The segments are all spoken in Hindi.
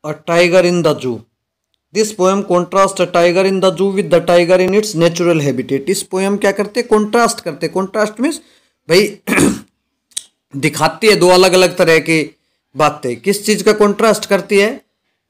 A tiger in the zoo. This poem contrasts a tiger in the zoo with the tiger in its natural habitat. इस पोएम क्या करते हैं, कॉन्ट्रास्ट करते हैं. कॉन्ट्रास्ट मीन्स भाई दिखाती है दो अलग अलग तरह की बातें. किस चीज का कॉन्ट्रास्ट करती है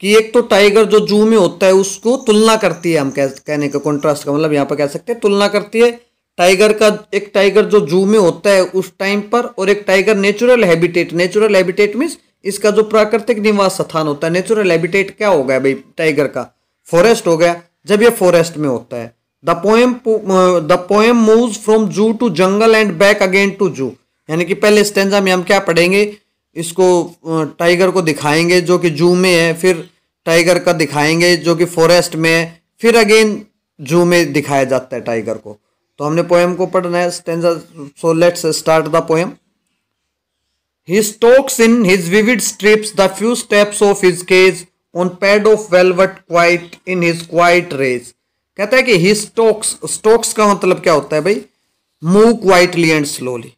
कि एक तो टाइगर जो जू में होता है उसको तुलना करती है. हम कहने का कॉन्ट्रास्ट का मतलब यहाँ पर कह सकते हैं तुलना करती है टाइगर का. एक टाइगर जो जू में होता है उस टाइम पर और एक tiger natural habitat. Natural habitat means इसका जो प्राकृतिक निवास स्थान होता है. नेचुरल हैबिटेट क्या हो गया भाई टाइगर का, फॉरेस्ट हो गया जब ये फॉरेस्ट में होता है. The poem moves from zoo to jungle and back again to zoo. यानी कि पहले स्टेंजा में हम क्या पढ़ेंगे, इसको टाइगर को दिखाएंगे जो कि जू में है, फिर टाइगर का दिखाएंगे जो कि फॉरेस्ट में है, फिर अगेन जू में दिखाया जाता है टाइगर को. तो हमने पोएम को पढ़ना है stanza. So let's start the poem. He stalks in his vivid strips the few steps of his cage on pad of velvet quiet in his quiet rays. कहता है कि he stalks का मतलब क्या होता है भाई, move quietly and slowly.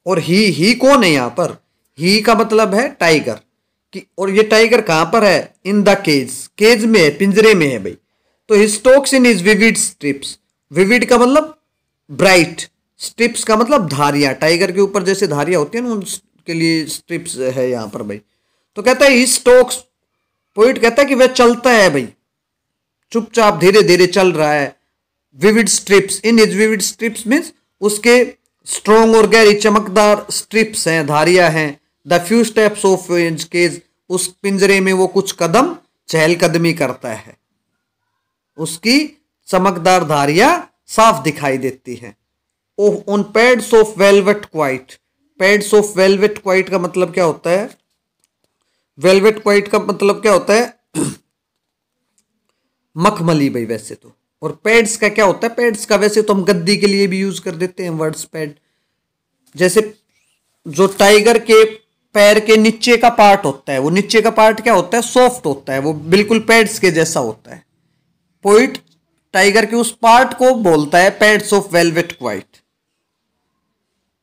और he कौन है यहाँ पर, he का मतलब है टाइगर कि, और ये टाइगर कहाँ पर है, इन द केज में है, पिंजरे में है भाई. तो he stalks in his vivid strips. vivid का मतलब ब्राइट, स्ट्रिप्स का मतलब धारियां. टाइगर के ऊपर जैसे धारियां होती है ना के लिए स्ट्रिप्स है यहाँ पर भाई. तो कहता है ही स्टॉक्स, पोइट कहता है कि वह चलता है भाई, चुपचाप धीरे धीरे चल रहा है. Vivid stripes, in his vivid stripes means उसके स्ट्रॉन्ग और गहरी चमकदार स्ट्रिप्स हैं, धारियां हैं. The few steps of his cage, उस पिंजरे में वो कुछ कदम चहलकदमी करता है, उसकी चमकदार धारियां साफ दिखाई देती हैं. On pads of velvet quite. Pads of velvet quite का मतलब क्या होता है, वेलवेट क्वाइट का मतलब क्या होता है मखमली भाई वैसे तो. और पैड्स का क्या होता है, पैड्स का वैसे तो हम गद्दी के लिए भी यूज कर देते हैं वर्ड्स पैड. जैसे जो टाइगर के पैर के नीचे का पार्ट होता है, वो नीचे का पार्ट क्या होता है, सॉफ्ट होता है, वो बिल्कुल पैड्स के जैसा होता है. पोइट टाइगर के उस पार्ट को बोलता है पैड्स ऑफ वेलवेट क्वाइट.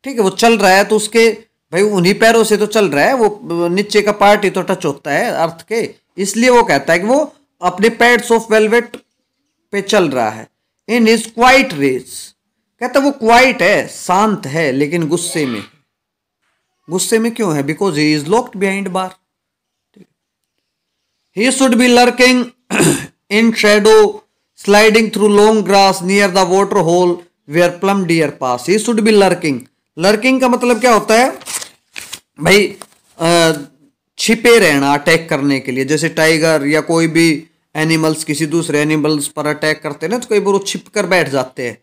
ठीक है, वो चल रहा है तो उसके भाई उन्हीं पैरों से तो चल रहा है, वो नीचे का पार्ट ही तो टच होता है अर्थ के, इसलिए वो कहता है कि वो अपने पैड्स ऑफ वेलवेट पे चल रहा है. इन हिज क्वाइट रेज, कहता है वो क्वाइट है, शांत है, लेकिन गुस्से में. गुस्से में क्यों है, because he is locked behind bar. He should be lurking in shadow sliding through long grass near the water hole where plump deer pass. He should be lurking. Lurking का मतलब क्या होता है भाई, छिपे रहना अटैक करने के लिए. जैसे टाइगर या कोई भी एनिमल्स किसी दूसरे एनिमल्स पर अटैक करते हैं ना, तो कई बार वो छिप कर बैठ जाते हैं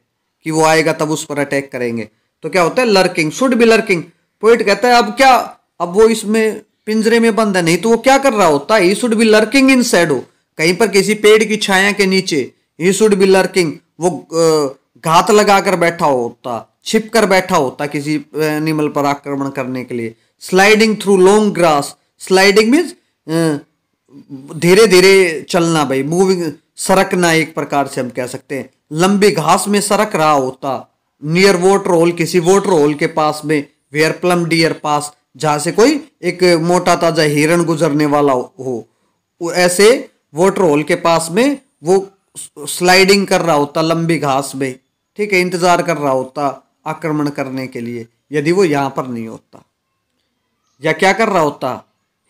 कि वो आएगा तब उस पर अटैक करेंगे. तो क्या होता है lurking, should be lurking. Poet कहता है अब क्या, अब वो इसमें पिंजरे में बंद है, नहीं तो वो क्या कर रहा होता है, he should be lurking in shadow, कहीं पर किसी पेड़ की छाया के नीचे. ही शुड बी लर्किंग, वो घात लगाकर बैठा होता, छिप कर बैठा होता किसी एनिमल पर आक्रमण करने के लिए. Sliding through long grass. Sliding means धीरे धीरे चलना भाई, मूविंग, सरकना एक प्रकार से हम कह सकते हैं. लंबी घास में सरक रहा होता. नियर वाटर होल, किसी वाटर होल के पास में. वेयर प्लम डियर पास, जहां से कोई एक मोटा ताजा हिरण गुजरने वाला हो, ऐसे वाटर होल के पास में वो स्लाइडिंग कर रहा होता लंबी घास में. ठीक है, इंतजार कर रहा होता आक्रमण करने के लिए, यदि वो यहां पर नहीं होता. या क्या कर रहा होता,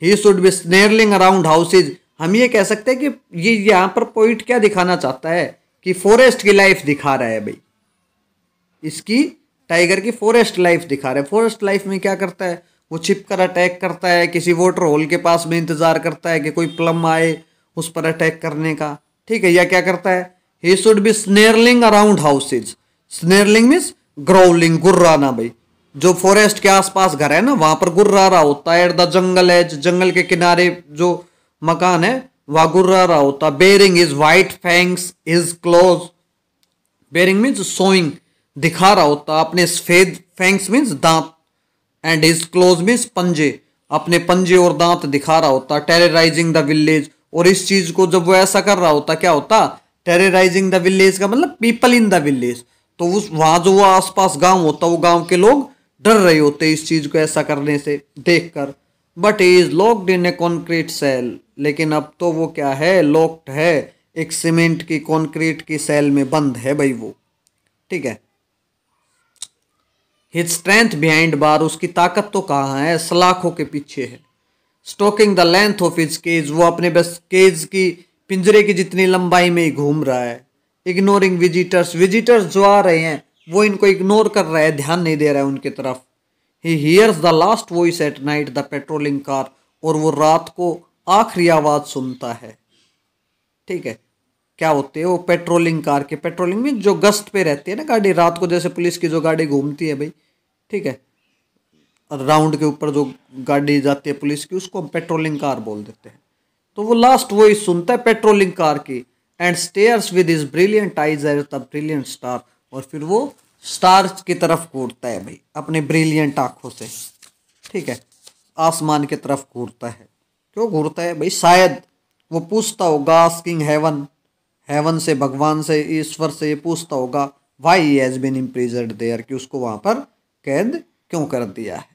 he should be snarling around houses. हम ये कह सकते हैं कि ये यहां पर पॉइंट क्या दिखाना चाहता है कि फॉरेस्ट की लाइफ दिखा रहा है भाई, इसकी टाइगर की फॉरेस्ट लाइफ दिखा रहा है. फॉरेस्ट लाइफ में क्या करता है, वो छिप कर अटैक करता है, किसी वाटर होल के पास में इंतजार करता है कि कोई प्लम आए उस पर अटैक करने का. ठीक है, या क्या करता है, he should be snarling around houses. Snarling means growling, गुर्राना भाई. जो फॉरेस्ट के आसपास घर है ना, वहां पर गुर्रा रहा होता है. एट द जंगल एज, जंगल के किनारे जो मकान है वहां गुर्रा रहा होता. Baring his white fangs his claws. Baring means showing, दिखा रहा होता अपने सफेद, फैंग्स मीन्स दांत, एंड इज क्लोज मीन्स पंजे, अपने पंजे और दांत दिखा रहा होता. टेरराइजिंग द विलेज, और इस चीज को जब वो ऐसा कर रहा होता क्या होता, टेरराइजिंग द विलेज का मतलब पीपल इन द विलेज. तो उस वहां जो वो आसपास गांव होता, वो गांव के लोग डर रहे होते इस चीज को ऐसा करने से देखकर. But he is locked in a concrete cell, लेकिन अब तो वो क्या है, लॉक्ड है, एक सीमेंट की कॉन्क्रीट की सेल में बंद है भाई वो, ठीक है। हिज स्ट्रेंथ बिहाइंड बार, उसकी ताकत तो कहाँ है, सलाखों के पीछे है। Stalking the length of his cage, वो अपने बस केज की पिंजरे की जितनी लंबाई में ही घूम रहा है। इग्नोरिंग विजिटर्स, विजिटर्स जो आ रहे हैं वो इनको इग्नोर कर रहा है, ध्यान नहीं दे रहा है उनकी तरफ। He hears the last voice at night the patrolling car, और वो रात को आखिरी आवाज सुनता है, ठीक है। क्या होते हैं वो, पेट्रोलिंग कार के, पेट्रोलिंग में जो गश्त पे रहती है ना गाड़ी रात को, जैसे पुलिस की जो गाड़ी घूमती है भाई, ठीक है, राउंड के ऊपर जो गाड़ी जाती है पुलिस की, उसको हम पेट्रोलिंग कार बोल देते हैं। तो वो लास्ट वॉइस सुनता है पेट्रोलिंग कार की, and stairs with his brilliant eyes at the brilliant star, और फिर वो स्टार की तरफ घूरता है भाई अपने ब्रिलियंट आंखों से, ठीक है, आसमान की तरफ घूरता है। क्यों घूरता है भाई, शायद वो पूछता होगा, आस्किंग हेवन, हेवन से, भगवान से, ईश्वर से ये पूछता होगा, why he has been imprisoned there, कि उसको वहां पर कैद क्यों कर दिया है।